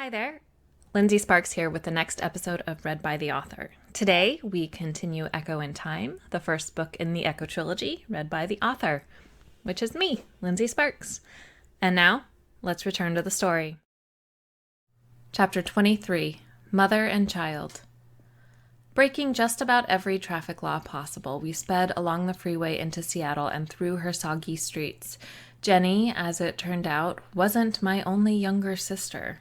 Hi there. Lindsey Sparks here with the next episode of Read by the Author. Today, we continue Echo in Time, the first book in the Echo Trilogy, read by the author, which is me, Lindsey Sparks. And now, let's return to the story. Chapter 23, Mother and Child. Breaking just about every traffic law possible, we sped along the freeway into Seattle and through her soggy streets. Jenny, as it turned out, wasn't my only younger sister.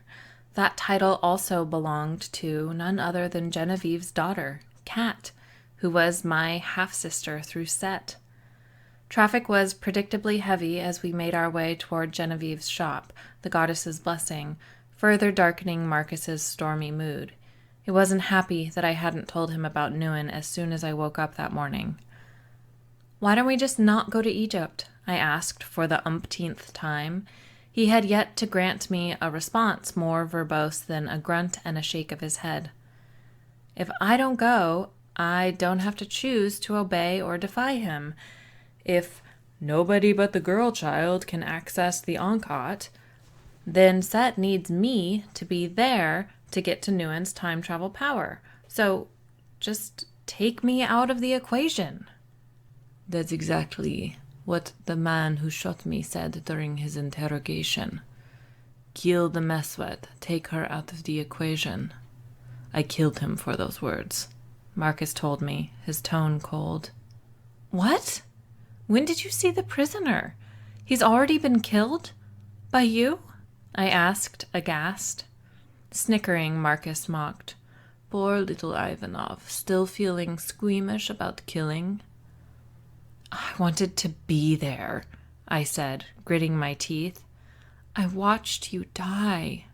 That title also belonged to none other than Genevieve's daughter, Kat, who was my half-sister through Set. Traffic was predictably heavy as we made our way toward Genevieve's shop, the goddess's blessing, further darkening Marcus's stormy mood. He wasn't happy that I hadn't told him about Nguyen as soon as I woke up that morning. "Why don't we just not go to Egypt?" I asked for the umpteenth time. He had yet to grant me a response more verbose than a grunt and a shake of his head. If I don't go, I don't have to choose to obey or defy him. If nobody but the girl child can access the Ankh-At, then Set needs me to be there to get to Nguyen's time travel power. So just take me out of the equation. That's exactly what the man who shot me said during his interrogation. Kill the Meswet, take her out of the equation. I killed him for those words, Marcus told me, his tone cold. What? When did you see the prisoner? He's already been killed? By you? I asked, aghast. Snickering, Marcus mocked. Poor little Ivanov, still feeling squeamish about killing. I wanted to be there, I said, gritting my teeth. I watched you die.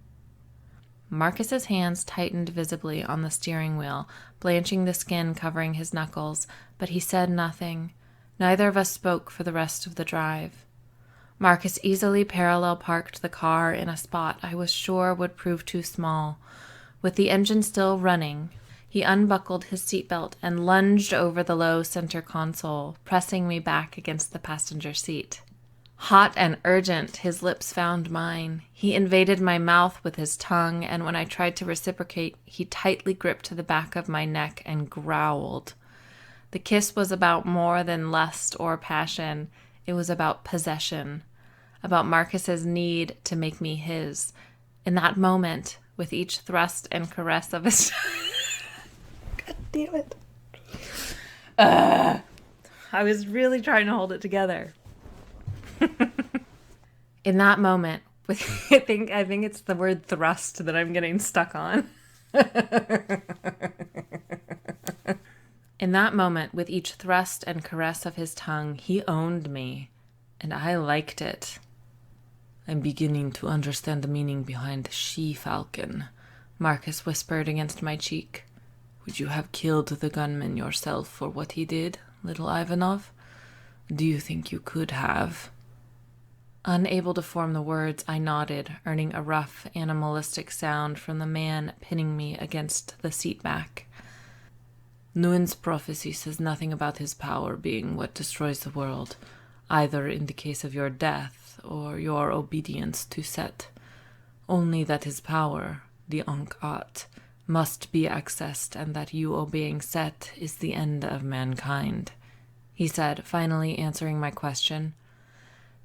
Marcus's hands tightened visibly on the steering wheel, blanching the skin covering his knuckles, but he said nothing. Neither of us spoke for the rest of the drive. Marcus easily parallel parked the car in a spot I was sure would prove too small. With the engine still running, he unbuckled his seatbelt and lunged over the low center console, pressing me back against the passenger seat. Hot and urgent, his lips found mine. He invaded my mouth with his tongue, and when I tried to reciprocate, he tightly gripped the back of my neck and growled. The kiss was about more than lust or passion. It was about possession, about Marcus's need to make me his. In that moment, with each thrust and caress of his... God damn it. I was really trying to hold it together. In that moment, with I think it's the word thrust that I'm getting stuck on. In that moment, with each thrust and caress of his tongue, he owned me, and I liked it. I'm beginning to understand the meaning behind she-falcon, Marcus whispered against my cheek. Would you have killed the gunman yourself for what he did, little Ivanov? Do you think you could have? Unable to form the words, I nodded, earning a rough, animalistic sound from the man pinning me against the seat back. Nguyen's prophecy says nothing about his power being what destroys the world, either in the case of your death or your obedience to Set. Only that his power, the Ankh-At, must be accessed, and that you obeying Set is the end of mankind, he said, finally answering my question.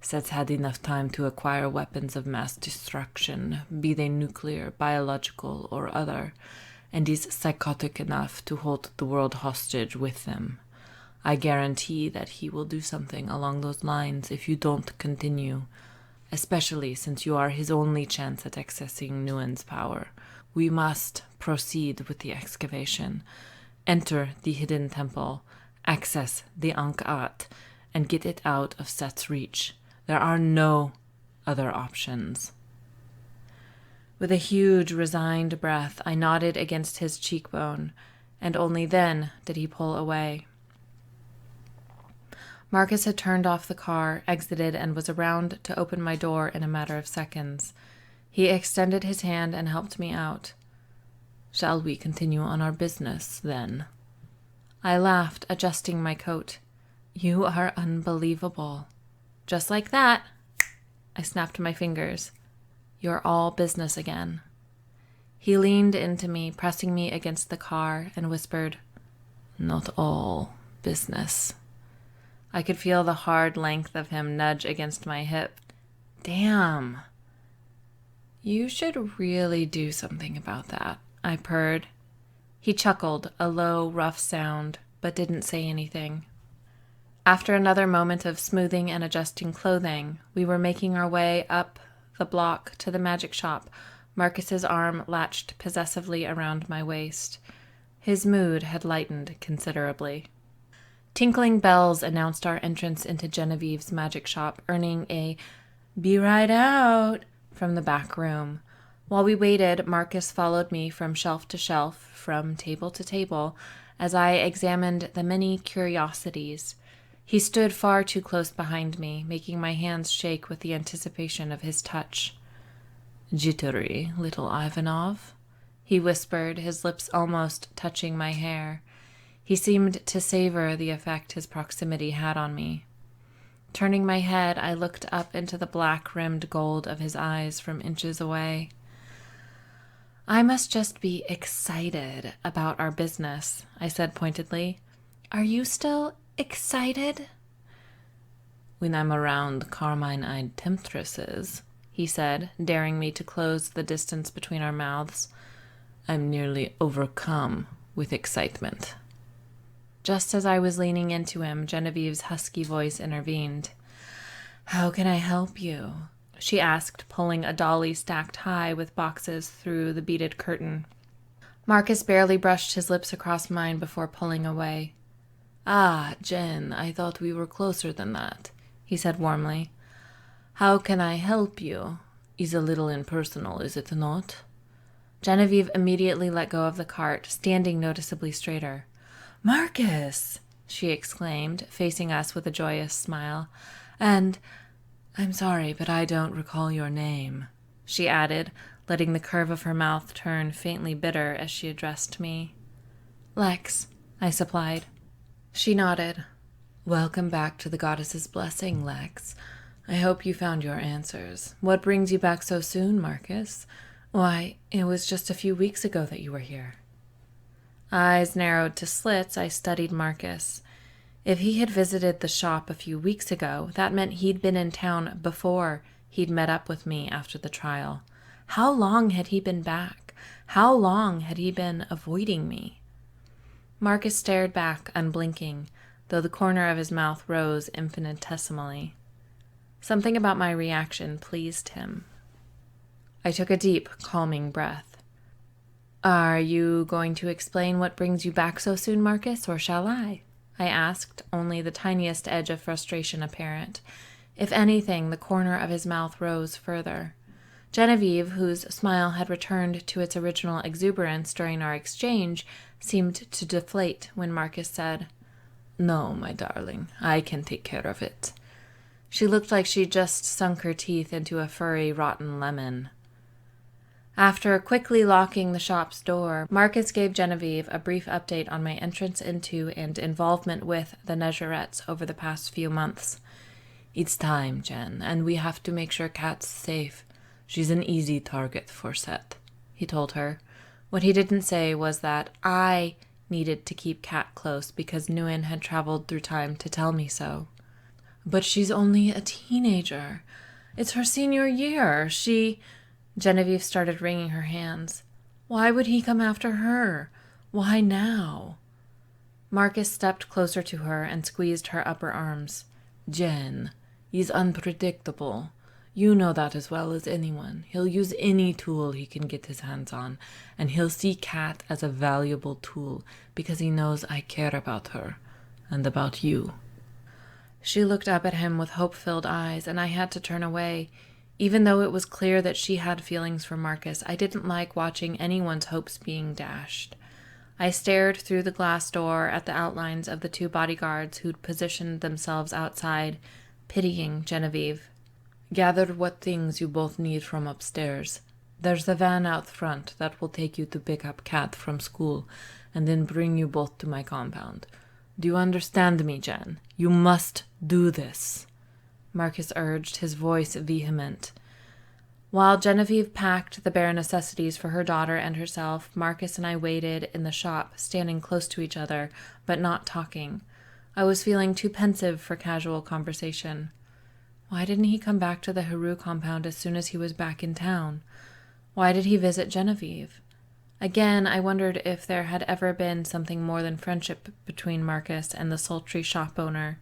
Set's had enough time to acquire weapons of mass destruction, be they nuclear, biological, or other, and is psychotic enough to hold the world hostage with them. I guarantee that he will do something along those lines if you don't continue, especially since you are his only chance at accessing Nguyen's power. We must proceed with the excavation, enter the hidden temple, access the Ankh-At, and get it out of Set's reach. There are no other options. With a huge, resigned breath, I nodded against his cheekbone, and only then did he pull away. Marcus had turned off the car, exited, and was around to open my door in a matter of seconds. He extended his hand and helped me out. Shall we continue on our business, then? I laughed, adjusting my coat. You are unbelievable. Just like that, I snapped my fingers. You're all business again. He leaned into me, pressing me against the car, and whispered, "Not all business." I could feel the hard length of him nudge against my hip. Damn. You should really do something about that, I purred. He chuckled, a low, rough sound, but didn't say anything. After another moment of smoothing and adjusting clothing, we were making our way up the block to the magic shop. Marcus's arm latched possessively around my waist. His mood had lightened considerably. Tinkling bells announced our entrance into Genevieve's magic shop, earning a "be right out" from the back room. While we waited, Marcus followed me from shelf to shelf, from table to table, as I examined the many curiosities. He stood far too close behind me, making my hands shake with the anticipation of his touch. "Jittery, little Ivanov," he whispered, his lips almost touching my hair. He seemed to savor the effect his proximity had on me. Turning my head, I looked up into the black-rimmed gold of his eyes from inches away. "I must just be excited about our business," I said pointedly. "Are you still excited?" "When I'm around carmine-eyed temptresses," he said, daring me to close the distance between our mouths, "I'm nearly overcome with excitement." Just as I was leaning into him, Genevieve's husky voice intervened. "How can I help you?" she asked, pulling a dolly stacked high with boxes through the beaded curtain. Marcus barely brushed his lips across mine before pulling away. "Ah, Jen, I thought we were closer than that," he said warmly. "How can I help you? Is a little impersonal, is it not?" Genevieve immediately let go of the cart, standing noticeably straighter. "Marcus!" she exclaimed, facing us with a joyous smile. "And I'm sorry, but I don't recall your name," she added, letting the curve of her mouth turn faintly bitter as she addressed me. "Lex," I supplied. She nodded. "Welcome back to the goddess's blessing, Lex. I hope you found your answers. What brings you back so soon, Marcus? Why, it was just a few weeks ago that you were here." Eyes narrowed to slits, I studied Marcus. If he had visited the shop a few weeks ago, that meant he'd been in town before he'd met up with me after the trial. How long had he been back? How long had he been avoiding me? Marcus stared back, unblinking, though the corner of his mouth rose infinitesimally. Something about my reaction pleased him. I took a deep, calming breath. "Are you going to explain what brings you back so soon, Marcus, or shall I?" I asked, only the tiniest edge of frustration apparent. If anything, the corner of his mouth rose further. Genevieve, whose smile had returned to its original exuberance during our exchange, seemed to deflate when Marcus said, "No, my darling, I can take care of it." She looked like she'd just sunk her teeth into a furry, rotten lemon. After quickly locking the shop's door, Marcus gave Genevieve a brief update on my entrance into and involvement with the Negerettes over the past few months. "It's time, Jen, and we have to make sure Kat's safe. She's an easy target for Seth," he told her. What he didn't say was that I needed to keep Kat close because Nguyen had traveled through time to tell me so. "But she's only a teenager. It's her senior year. Genevieve started wringing her hands. "Why would he come after her? Why now?" Marcus stepped closer to her and squeezed her upper arms. "Jen, he's unpredictable. You know that as well as anyone. He'll use any tool he can get his hands on, and he'll see Kat as a valuable tool because he knows I care about her and about you." She looked up at him with hope-filled eyes, and I had to turn away. Even though it was clear that she had feelings for Marcus, I didn't like watching anyone's hopes being dashed. I stared through the glass door at the outlines of the two bodyguards who'd positioned themselves outside, pitying Genevieve. "Gather what things you both need from upstairs. There's the van out front that will take you to pick up Kat from school and then bring you both to my compound. Do you understand me, Jen? You must do this," Marcus urged, his voice vehement. While Genevieve packed the bare necessities for her daughter and herself, Marcus and I waited in the shop, standing close to each other, but not talking. I was feeling too pensive for casual conversation. Why didn't he come back to the Haru compound as soon as he was back in town? Why did he visit Genevieve? Again, I wondered if there had ever been something more than friendship between Marcus and the sultry shop owner.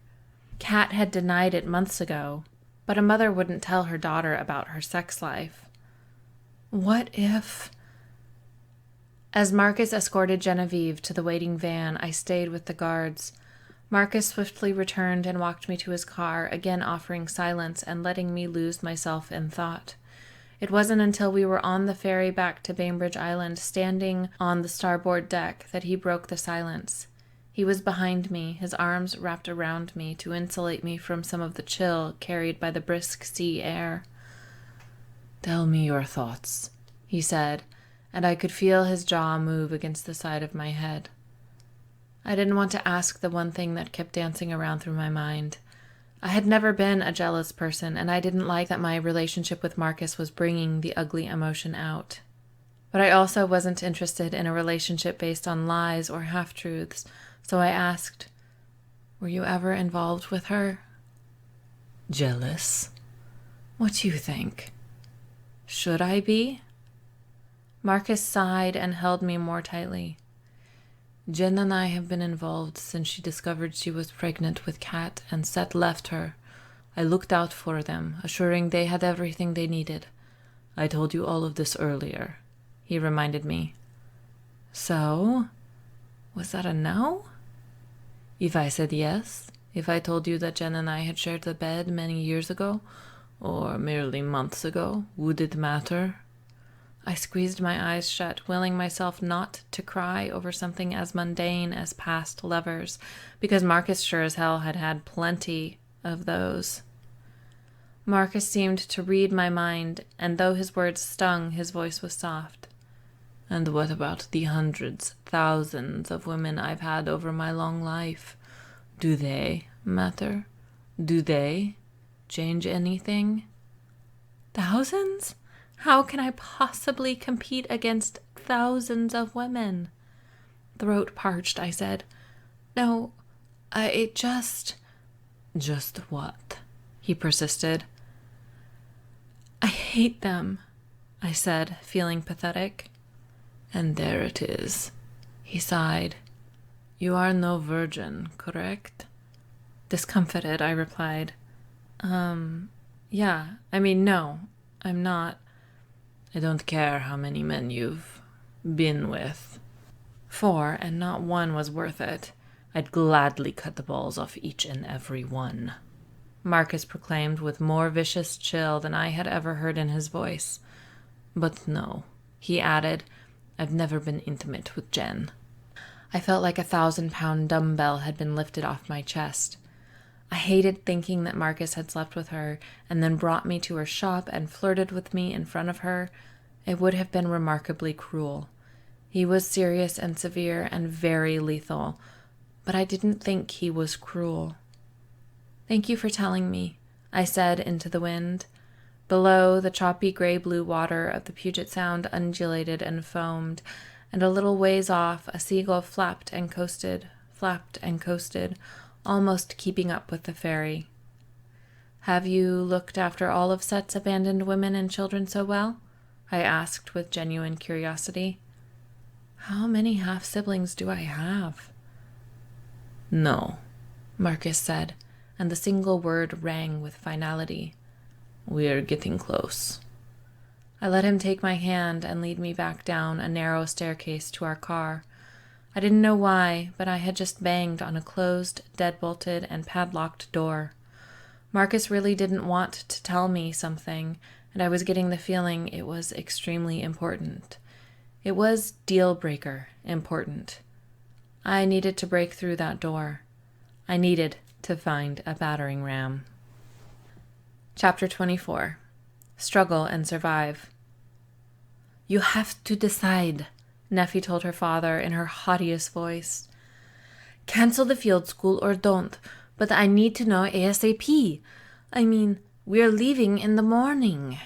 Kat had denied it months ago, but a mother wouldn't tell her daughter about her sex life. What if... As Marcus escorted Genevieve to the waiting van, I stayed with the guards. Marcus swiftly returned and walked me to his car, again offering silence and letting me lose myself in thought. It wasn't until we were on the ferry back to Bainbridge Island, standing on the starboard deck, that he broke the silence. He was behind me, his arms wrapped around me to insulate me from some of the chill carried by the brisk sea air. "Tell me your thoughts," he said, and I could feel his jaw move against the side of my head. I didn't want to ask the one thing that kept dancing around through my mind. I had never been a jealous person, and I didn't like that my relationship with Marcus was bringing the ugly emotion out. But I also wasn't interested in a relationship based on lies or half-truths, so I asked, "Were you ever involved with her?" "Jealous? What do you think? Should I be?" Marcus sighed and held me more tightly. "Jen and I have been involved since she discovered she was pregnant with Kat and Seth left her. I looked out for them, assuring they had everything they needed. I told you all of this earlier," he reminded me. "So? Was that a no?" "If I said yes, if I told you that Jen and I had shared the bed many years ago, or merely months ago, would it matter?" I squeezed my eyes shut, willing myself not to cry over something as mundane as past lovers, because Marcus sure as hell had had plenty of those. Marcus seemed to read my mind, and though his words stung, his voice was soft. "And what about the hundreds, thousands of women I've had over my long life? Do they matter? Do they change anything?" "Thousands? How can I possibly compete against thousands of women?" Throat parched, I said. "No, it just..." "Just what?" he persisted. "I hate them," I said, feeling pathetic. "And there it is," he sighed. "You are no virgin, correct?" Discomfited, I replied. Yeah, no, I'm not." "I don't care how many men you've been with." "4, and not one was worth it. I'd gladly cut the balls off each and every one," Marcus proclaimed with more vicious chill than I had ever heard in his voice. "But no," he added, "I've never been intimate with Jen." I felt like a 1,000-pound dumbbell had been lifted off my chest. I hated thinking that Marcus had slept with her and then brought me to her shop and flirted with me in front of her. It would have been remarkably cruel. He was serious and severe and very lethal, but I didn't think he was cruel. "Thank you for telling me," I said into the wind. Below, the choppy gray-blue water of the Puget Sound undulated and foamed, and a little ways off a seagull flapped and coasted, almost keeping up with the ferry. "Have you looked after all of Set's abandoned women and children so well?" I asked with genuine curiosity. "How many half-siblings do I have?" "No," Marcus said, and the single word rang with finality. "We're getting close." I let him take my hand and lead me back down a narrow staircase to our car. I didn't know why, but I had just banged on a closed, deadbolted, and padlocked door. Marcus really didn't want to tell me something, and I was getting the feeling it was extremely important. It was deal-breaker important. I needed to break through that door. I needed to find a battering ram. Chapter 24. Struggle and Survive. "You have to decide," Neffy told her father in her haughtiest voice. "Cancel the field school or don't, but I need to know ASAP. We're leaving in the morning."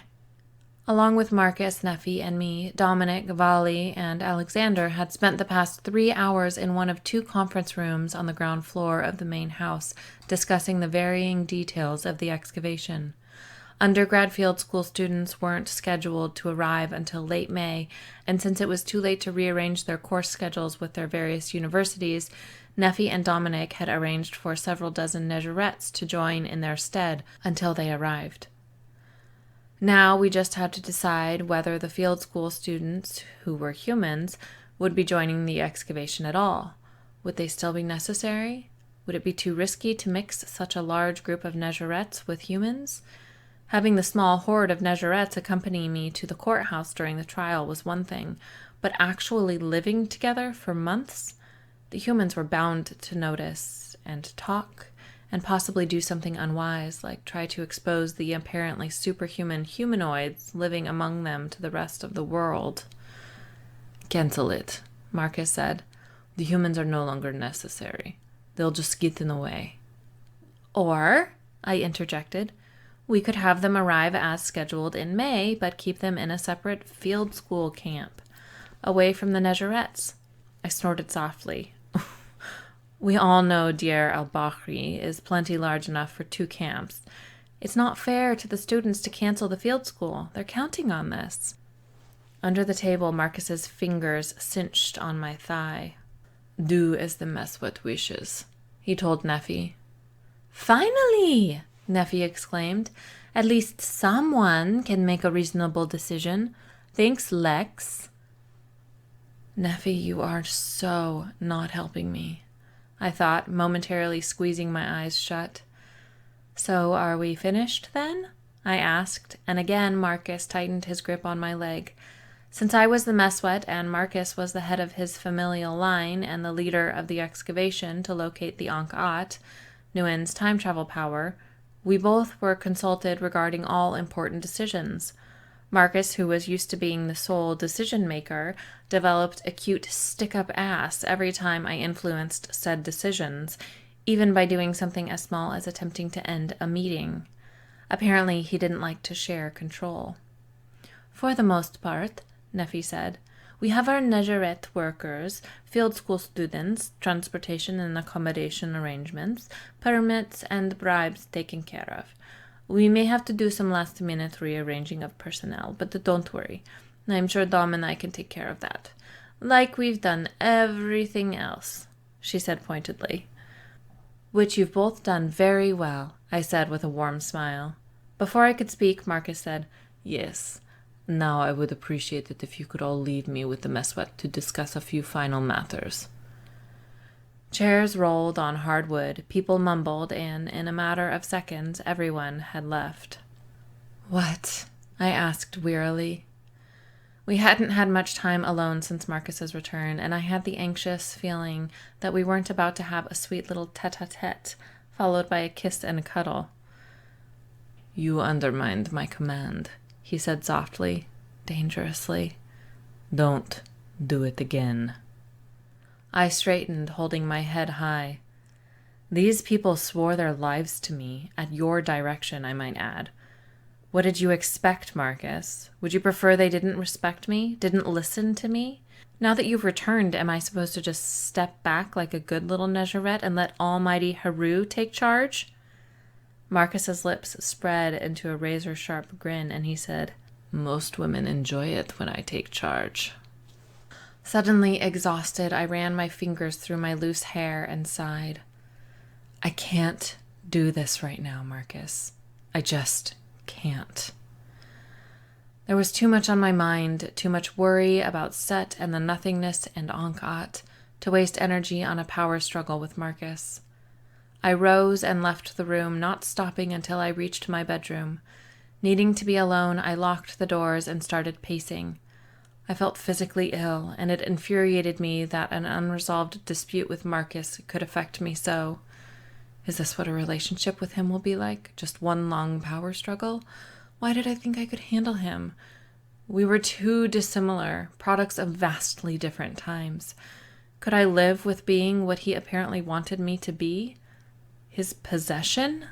Along with Marcus, Neffy, and me, Dominic, Vali, and Alexander had spent the past 3 hours in one of 2 conference rooms on the ground floor of the main house, discussing the varying details of the excavation. Undergrad field school students weren't scheduled to arrive until late May, and since it was too late to rearrange their course schedules with their various universities, Neffy and Dominic had arranged for several dozen Negerettes to join in their stead until they arrived. Now we just had to decide whether the field school students, who were humans, would be joining the excavation at all. Would they still be necessary? Would it be too risky to mix such a large group of Negerettes with humans? Having the small horde of Negerettes accompany me to the courthouse during the trial was one thing, but actually living together for months? The humans were bound to notice and talk, and possibly do something unwise, like try to expose the apparently superhuman humanoids living among them to the rest of the world. "Cancel it," Marcus said. "The humans are no longer necessary. They'll just get in the way." "Or," I interjected, "we could have them arrive as scheduled in May, but keep them in a separate field school camp, away from the Negerettes." I snorted softly. "We all know Deir al-Bahri is plenty large enough for 2 camps. It's not fair to the students to cancel the field school. They're counting on this." Under the table, Marcus's fingers cinched on my thigh. "Do as the Meswet wishes," he told Neffy. "Finally!" Neffy exclaimed. "At least someone can make a reasonable decision. Thanks, Lex." "Neffy, you are so not helping me," I thought, momentarily squeezing my eyes shut. "So are we finished, then?" I asked, and again Marcus tightened his grip on my leg. Since I was the Meswet and Marcus was the head of his familial line and the leader of the excavation to locate the Ankh-At, Nguyen's time travel power, we both were consulted regarding all important decisions. Marcus, who was used to being the sole decision-maker, developed acute stick-up ass every time I influenced said decisions, even by doing something as small as attempting to end a meeting. Apparently, he didn't like to share control. "For the most part," Neffy said, "we have our Negerette workers, field school students, transportation and accommodation arrangements, permits, and bribes taken care of. We may have to do some last-minute rearranging of personnel, but don't worry. I'm sure Dom and I can take care of that. Like we've done everything else," she said pointedly. "Which you've both done very well," I said with a warm smile. Before I could speak, Marcus said, "Yes. Now I would appreciate it if you could all leave me with the Meswet to discuss a few final matters." Chairs rolled on hardwood, people mumbled, and in a matter of seconds, everyone had left. "What?" I asked wearily. We hadn't had much time alone since Marcus's return, and I had the anxious feeling that we weren't about to have a sweet little tete-a-tete, followed by a kiss and a cuddle. "You undermined my command," he said softly, dangerously. "Don't do it again." I straightened, holding my head high. "These people swore their lives to me, at your direction, I might add. What did you expect, Marcus? Would you prefer they didn't respect me, didn't listen to me? Now that you've returned, am I supposed to just step back like a good little Negerette and let almighty Haru take charge?" Marcus's lips spread into a razor-sharp grin, and he said, "Most women enjoy it when I take charge." Suddenly exhausted, I ran my fingers through my loose hair and sighed. "I can't do this right now, Marcus. I just can't." There was too much on my mind, too much worry about Set and the nothingness and Ankh-At, to waste energy on a power struggle with Marcus. I rose and left the room, not stopping until I reached my bedroom. Needing to be alone, I locked the doors and started pacing. I felt physically ill, and it infuriated me that an unresolved dispute with Marcus could affect me so. Is this what a relationship with him will be like? Just one long power struggle? Why did I think I could handle him? We were too dissimilar, products of vastly different times. Could I live with being what he apparently wanted me to be? His possession?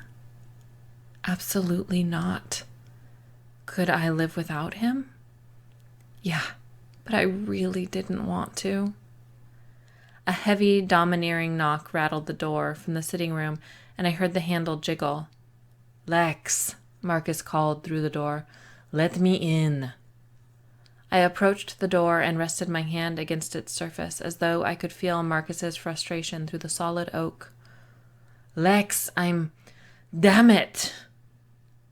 Absolutely not. Could I live without him? Yeah, but I really didn't want to. A heavy, domineering knock rattled the door from the sitting room, and I heard the handle jiggle. "Lex," Marcus called through the door. "Let me in." I approached the door and rested my hand against its surface, as though I could feel Marcus's frustration through the solid oak. "Lex, damn it!"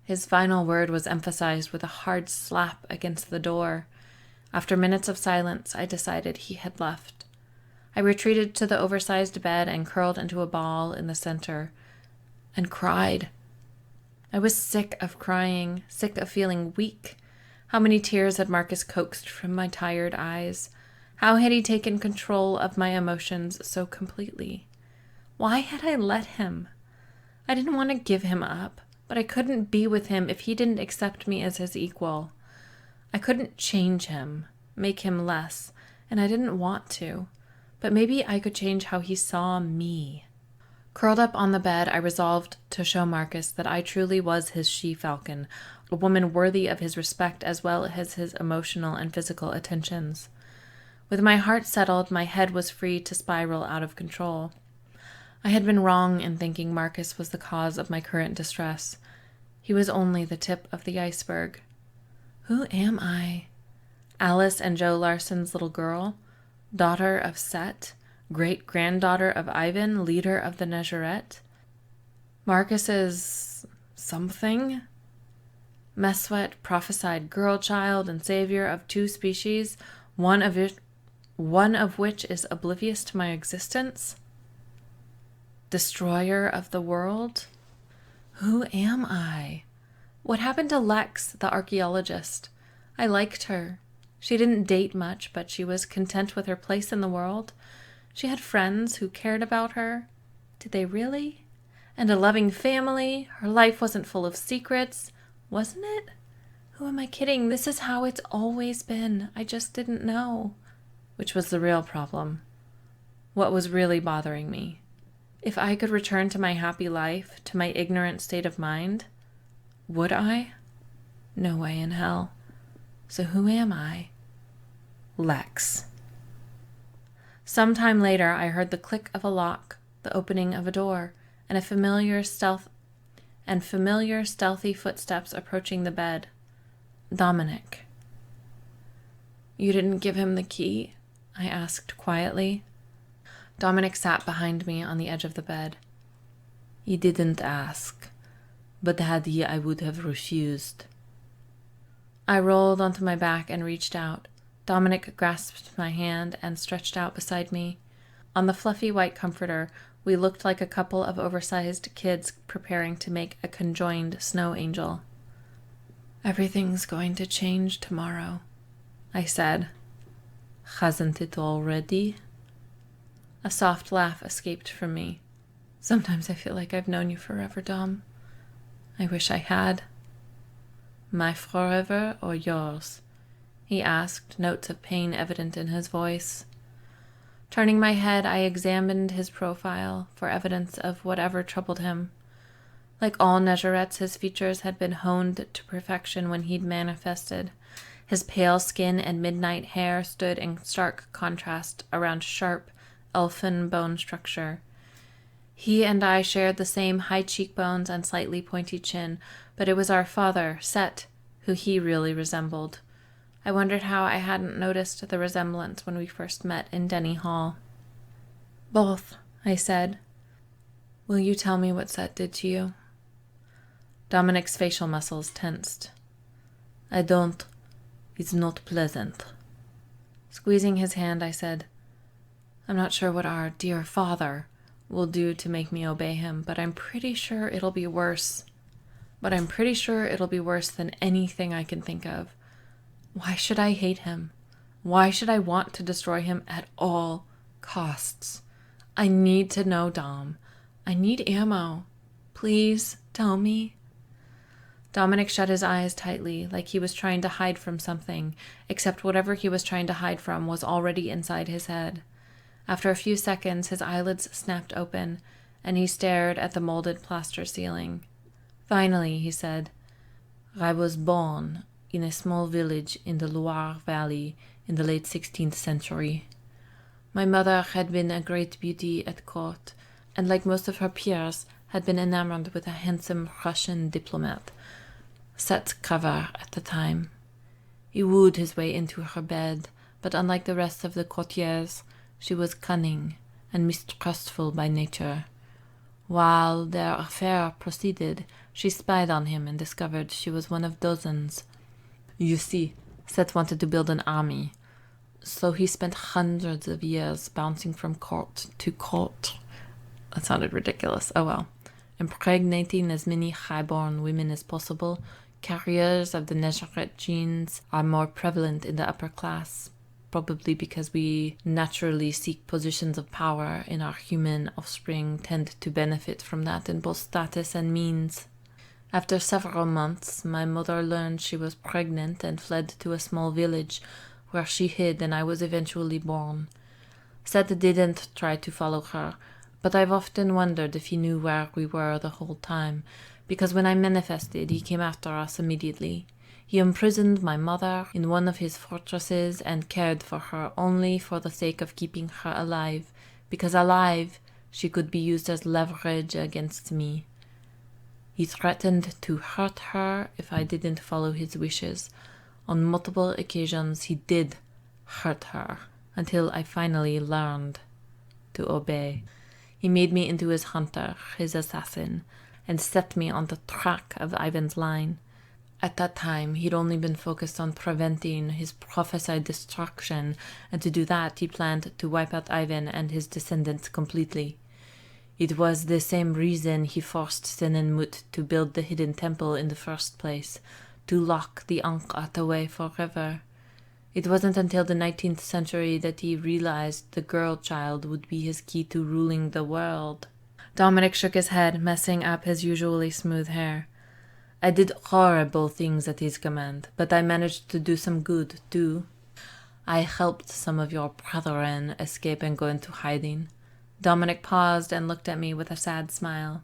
His final word was emphasized with a hard slap against the door. After minutes of silence, I decided he had left. I retreated to the oversized bed and curled into a ball in the center and cried. I was sick of crying, sick of feeling weak. How many tears had Marcus coaxed from my tired eyes? How had he taken control of my emotions so completely? Why had I let him? I didn't want to give him up, but I couldn't be with him if he didn't accept me as his equal. I couldn't change him, make him less, and I didn't want to. But maybe I could change how he saw me. Curled up on the bed, I resolved to show Marcus that I truly was his she-falcon, a woman worthy of his respect as well as his emotional and physical attentions. With my heart settled, my head was free to spiral out of control. I had been wrong in thinking Marcus was the cause of my current distress. He was only the tip of the iceberg. Who am I? Alice and Joe Larson's little girl? Daughter of Set? Great-granddaughter of Ivan, leader of the Nezareth? Marcus's something? Meswet, prophesied girl child and savior of two species, one of which is oblivious to my existence? Destroyer of the world? Who am I? What happened to Lex, the archaeologist? I liked her. She didn't date much, but she was content with her place in the world. She had friends who cared about her. Did they really? And a loving family. Her life wasn't full of secrets. Wasn't it? Who am I kidding? This is how it's always been. I just didn't know. Which was the real problem. What was really bothering me? If I could return to my happy life, to my ignorant state of mind, would I? No way in hell. So who am I? Lex. Sometime later, I heard the click of a lock, the opening of a door, and familiar stealthy footsteps approaching the bed. Dominic. You didn't give him the key? I asked quietly. Dominic sat behind me on the edge of the bed. He didn't ask, but had he, I would have refused. I rolled onto my back and reached out. Dominic grasped my hand and stretched out beside me. On the fluffy white comforter, we looked like a couple of oversized kids preparing to make a conjoined snow angel. Everything's going to change tomorrow, I said. Hasn't it already? A soft laugh escaped from me. Sometimes I feel like I've known you forever, Dom. I wish I had. My forever or yours? He asked, notes of pain evident in his voice. Turning my head, I examined his profile for evidence of whatever troubled him. Like all Nezareths, his features had been honed to perfection when he'd manifested. His pale skin and midnight hair stood in stark contrast around sharp, elfin bone structure. He and I shared the same high cheekbones and slightly pointy chin, but it was our father, Set, who he really resembled. I wondered how I hadn't noticed the resemblance when we first met in Denny Hall. Both, I said. Will you tell me what Set did to you? Dominic's facial muscles tensed. I don't. It's not pleasant. Squeezing his hand, I said, I'm not sure what our dear father will do to make me obey him, but I'm pretty sure it'll be worse. Than anything I can think of. Why should I hate him? Why should I want to destroy him at all costs? I need to know, Dom. I need ammo. Please tell me. Dominic shut his eyes tightly, like he was trying to hide from something, except whatever he was trying to hide from was already inside his head. After a few seconds, his eyelids snapped open, and he stared at the molded plaster ceiling. Finally, he said, I was born in a small village in the Loire Valley in the late 16th century. My mother had been a great beauty at court, and like most of her peers, had been enamored with a handsome Russian diplomat, set cover at the time. He wooed his way into her bed, but unlike the rest of the courtiers, she was cunning and mistrustful by nature. While their affair proceeded, she spied on him and discovered she was one of dozens. You see, Seth wanted to build an army, so he spent hundreds of years bouncing from court to court. That sounded ridiculous. Oh well. Impregnating as many high-born women as possible. Carriers of the Nézareth genes are more prevalent in the upper class, probably because we naturally seek positions of power, and our human offspring tend to benefit from that in both status and means. After several months, my mother learned she was pregnant and fled to a small village, where she hid, and I was eventually born. Seth didn't try to follow her, but I've often wondered if he knew where we were the whole time, because when I manifested, he came after us immediately. He imprisoned my mother in one of his fortresses and cared for her only for the sake of keeping her alive, because alive she could be used as leverage against me. He threatened to hurt her if I didn't follow his wishes. On multiple occasions he did hurt her, until I finally learned to obey. He made me into his hunter, his assassin, and set me on the track of Ivan's line. At that time, he'd only been focused on preventing his prophesied destruction, and to do that he planned to wipe out Ivan and his descendants completely. It was the same reason he forced Senenmut to build the hidden temple in the first place, to lock the Ankh-At away forever. It wasn't until the 19th century that he realized the girl child would be his key to ruling the world. Dominic shook his head, messing up his usually smooth hair. I did horrible things at his command, but I managed to do some good, too. I helped some of your brethren escape and go into hiding. Dominic paused and looked at me with a sad smile.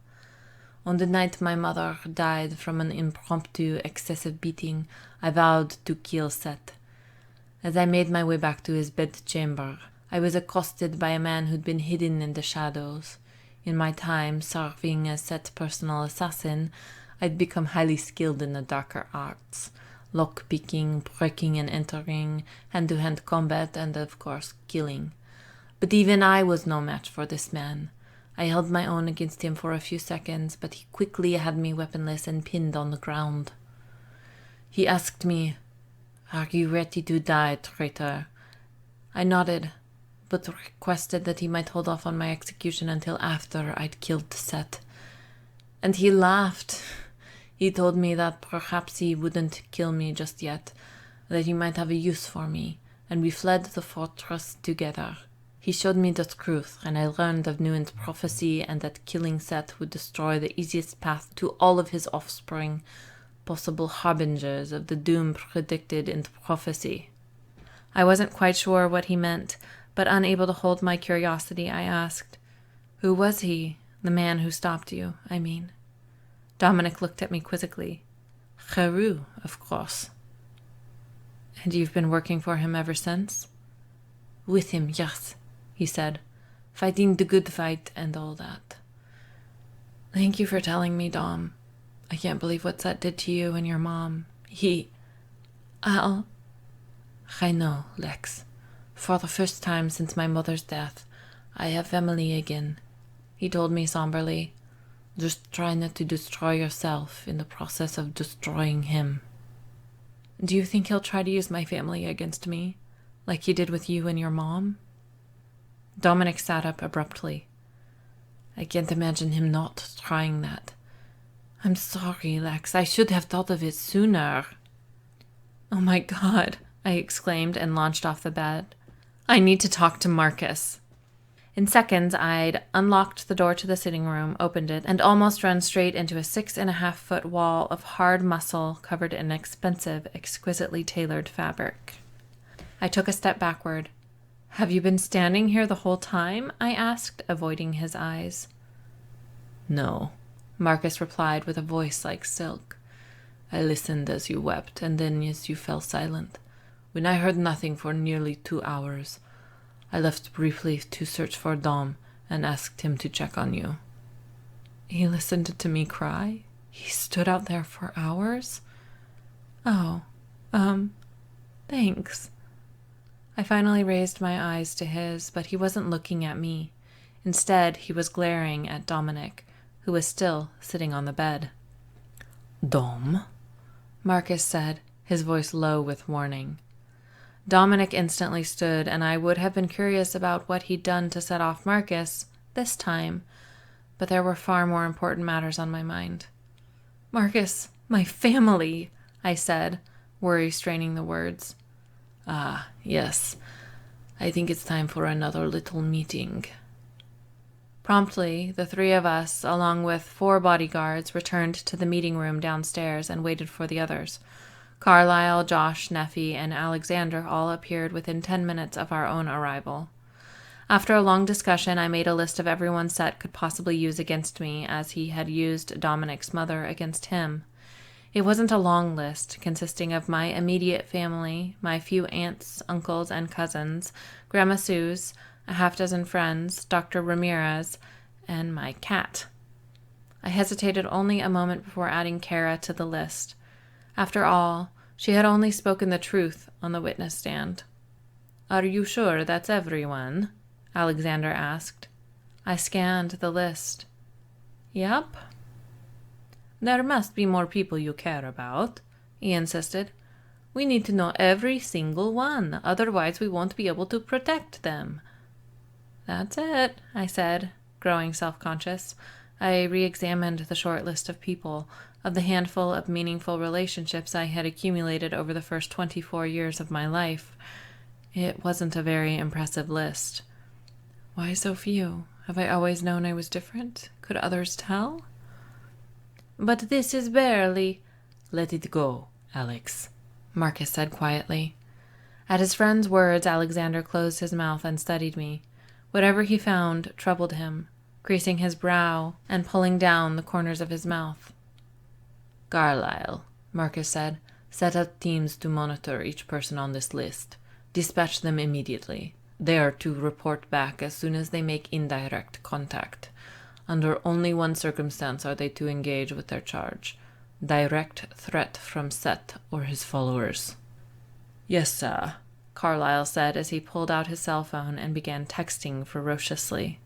On the night my mother died from an impromptu, excessive beating, I vowed to kill Seth. As I made my way back to his bedchamber, I was accosted by a man who'd been hidden in the shadows. In my time serving as Seth's personal assassin, I'd become highly skilled in the darker arts, lock-picking, breaking and entering, hand-to-hand combat, and of course, killing. But even I was no match for this man. I held my own against him for a few seconds, but he quickly had me weaponless and pinned on the ground. He asked me, "Are you ready to die, traitor?" I nodded, but requested that he might hold off on my execution until after I'd killed Seth. And he laughed. He told me that perhaps he wouldn't kill me just yet, that he might have a use for me, and we fled the fortress together. He showed me the truth, and I learned of Nuen's prophecy and that killing Seth would destroy the easiest path to all of his offspring, possible harbingers of the doom predicted in the prophecy. I wasn't quite sure what he meant, but unable to hold my curiosity, I asked, "Who was he? The man who stopped you, I mean." Dominic looked at me quizzically. Heru, of course. "And you've been working for him ever since?" "With him, yes," he said, "fighting the good fight and all that." "Thank you for telling me, Dom. I can't believe what Seth did to you and your mom. I know, Lex. For the first time since my mother's death, I have family again," he told me somberly. "Just try not to destroy yourself in the process of destroying him." "Do you think he'll try to use my family against me, like he did with you and your mom?" Dominic sat up abruptly. "I can't imagine him not trying that. I'm sorry, Lex. I should have thought of it sooner." "Oh my God," I exclaimed and launched off the bed. "I need to talk to Marcus." In seconds, I'd unlocked the door to the sitting room, opened it, and almost run straight into a 6.5-foot wall of hard muscle covered in expensive, exquisitely tailored fabric. I took a step backward. "Have you been standing here the whole time?" I asked, avoiding his eyes. "No," Marcus replied with a voice like silk. I listened as you wept, and then as you fell silent. When I heard nothing for nearly 2 hours, I left briefly to search for Dom and asked him to check on you." "He listened to me cry? He stood out there for hours? Oh, thanks." I finally raised my eyes to his, but he wasn't looking at me. Instead, he was glaring at Dominic, who was still sitting on the bed. "Dom?" Marcus said, his voice low with warning. Dominic instantly stood, and I would have been curious about what he'd done to set off Marcus this time, but there were far more important matters on my mind. "Marcus, my family," I said, worry straining the words. "Ah, yes. I think it's time for another little meeting." Promptly, the three of us, along with 4 bodyguards, returned to the meeting room downstairs and waited for the others. Carlisle, Josh, Neffy, and Alexander all appeared within 10 minutes of our own arrival. After a long discussion, I made a list of everyone Set could possibly use against me, as he had used Dominic's mother against him. It wasn't a long list, consisting of my immediate family, my few aunts, uncles, and cousins, Grandma Sue's, a half-dozen friends, Dr. Ramirez, and my cat. I hesitated only a moment before adding Kara to the list. After all, she had only spoken the truth on the witness stand. "Are you sure that's everyone?" Alexander asked. I scanned the list. "Yep." "There must be more people you care about," he insisted. "We need to know every single one, otherwise we won't be able to protect them." "That's it," I said, growing self-conscious. I re-examined the short list of people, of the handful of meaningful relationships I had accumulated over the first 24 years of my life. It wasn't a very impressive list. Why so few? Have I always known I was different? Could others tell? "But this is barely—" "Let it go, Alex," Marcus said quietly. At his friend's words, Alexander closed his mouth and studied me. Whatever he found troubled him, creasing his brow and pulling down the corners of his mouth. "Carlisle," Marcus said, "set up teams to monitor each person on this list. Dispatch them immediately. They are to report back as soon as they make indirect contact. Under only one circumstance are they to engage with their charge: direct threat from Set or his followers." "Yes, sir," Carlisle said as he pulled out his cell phone and began texting ferociously.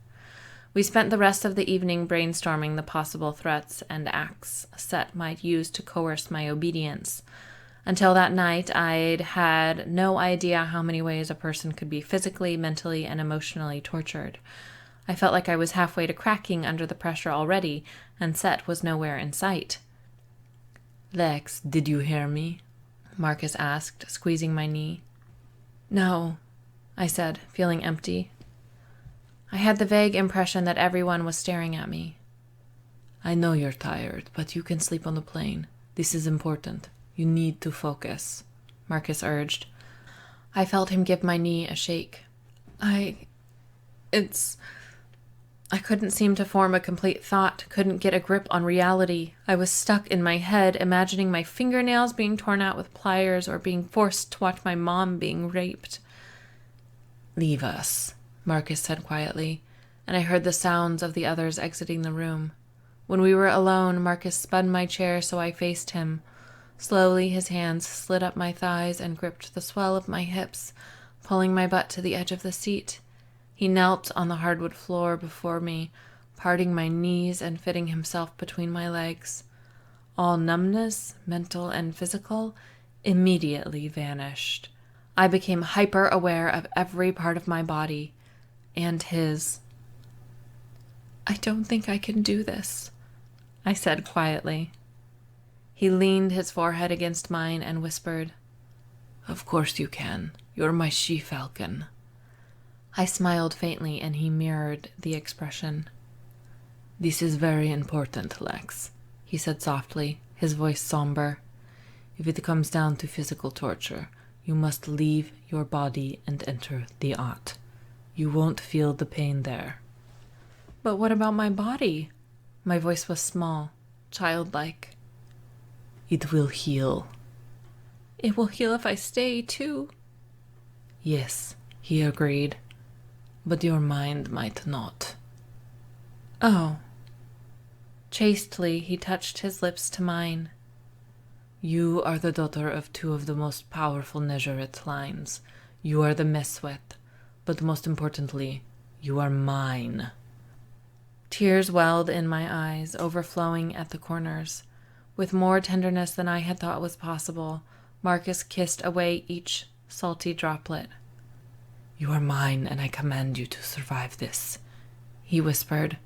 We spent the rest of the evening brainstorming the possible threats and acts Set might use to coerce my obedience. Until that night, I'd had no idea how many ways a person could be physically, mentally, and emotionally tortured. I felt like I was halfway to cracking under the pressure already, and Set was nowhere in sight. "Lex, did you hear me?" Marcus asked, squeezing my knee. "No," I said, feeling empty. I had the vague impression that everyone was staring at me. "I know you're tired, but you can sleep on the plane. This is important. You need to focus," Marcus urged. I felt him give my knee a shake. I couldn't seem to form a complete thought, couldn't get a grip on reality. I was stuck in my head, imagining my fingernails being torn out with pliers or being forced to watch my mom being raped. "Leave us," Marcus said quietly, and I heard the sounds of the others exiting the room. When we were alone, Marcus spun my chair so I faced him. Slowly, his hands slid up my thighs and gripped the swell of my hips, pulling my butt to the edge of the seat. He knelt on the hardwood floor before me, parting my knees and fitting himself between my legs. All numbness, mental and physical, immediately vanished. I became hyper-aware of every part of my body, and his. "I don't think I can do this," I said quietly. He leaned his forehead against mine and whispered, "Of course you can. You're my she-falcon." I smiled faintly, and he mirrored the expression. "This is very important, Lex," he said softly, his voice somber. "If it comes down to physical torture, you must leave your body and enter the Ot. You won't feel the pain there." "But what about my body?" My voice was small, childlike. It will heal. It will heal if I stay, too. Yes, he agreed. But your mind might not. Oh. Chastely, he touched his lips to mine. You are the daughter of two of the most powerful Nezharet lines. You are the Meswet, but most importantly, you are mine. Tears welled in my eyes, overflowing at the corners. With more tenderness than I had thought was possible, Marcus kissed away each salty droplet. You are mine, and I command you to survive this, he whispered.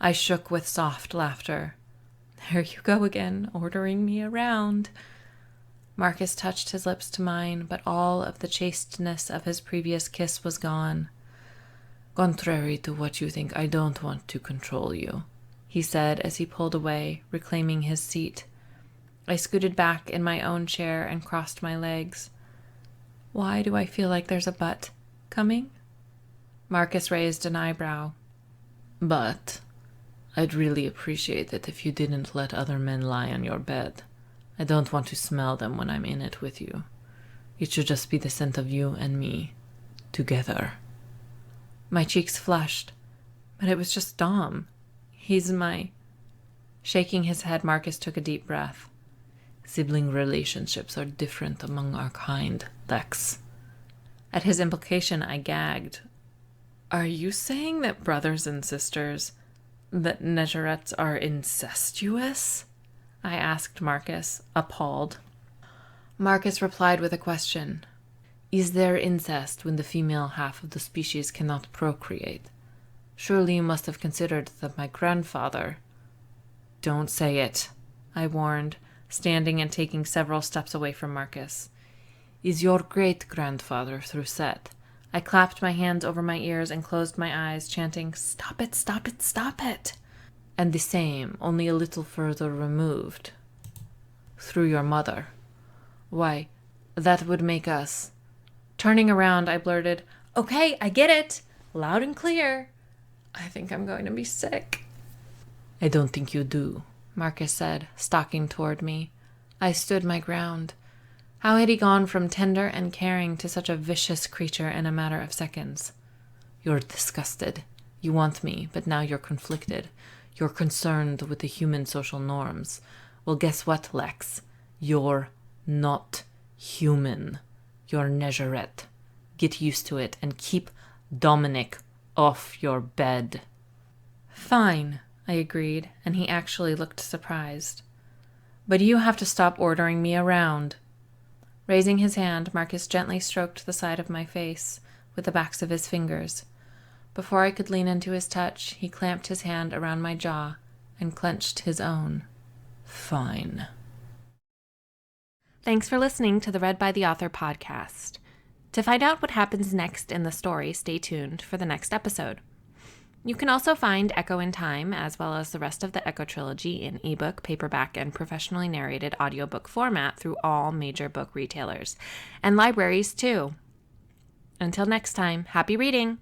I shook with soft laughter. There you go again, ordering me around. Marcus touched his lips to mine, but all of the chasteness of his previous kiss was gone. Contrary to what you think, I don't want to control you, he said as he pulled away, reclaiming his seat. I scooted back in my own chair and crossed my legs. Why do I feel like there's a but coming? Marcus raised an eyebrow. But I'd really appreciate it if you didn't let other men lie on your bed. I don't want to smell them when I'm in it with you. It should just be the scent of you and me, together. My cheeks flushed, but it was just Dom. He's my... Shaking his head, Marcus took a deep breath. Sibling relationships are different among our kind, Lex. At his implication, I gagged. Are you saying that brothers and sisters, that Nezharets are incestuous? I asked Marcus, appalled. Marcus replied with a question. Is there incest when the female half of the species cannot procreate? Surely you must have considered that my grandfather... Don't say it, I warned, standing and taking several steps away from Marcus. Is your great-grandfather through Set? I clapped my hands over my ears and closed my eyes, chanting, "Stop it, stop it, stop it!" And the same, only a little further removed. Through your mother. Why, that would make us... Turning around, I blurted, "Okay, I get it! Loud and clear! I think I'm going to be sick." I don't think you do, Marcus said, stalking toward me. I stood my ground. How had he gone from tender and caring to such a vicious creature in a matter of seconds? You're disgusted. You want me, but now you're conflicted. You're concerned with the human social norms. Well, guess what, Lex? You're not human. You're Nezharet. Get used to it and keep Dominic off your bed. Fine, I agreed, and he actually looked surprised. But you have to stop ordering me around. Raising his hand, Marcus gently stroked the side of my face with the backs of his fingers. Before I could lean into his touch, he clamped his hand around my jaw and clenched his own. Fine. Thanks for listening to the Read by the Author podcast. To find out what happens next in the story, stay tuned for the next episode. You can also find Echo in Time, as well as the rest of the Echo Trilogy, in ebook, paperback, and professionally narrated audiobook format through all major book retailers, and libraries too. Until next time, happy reading!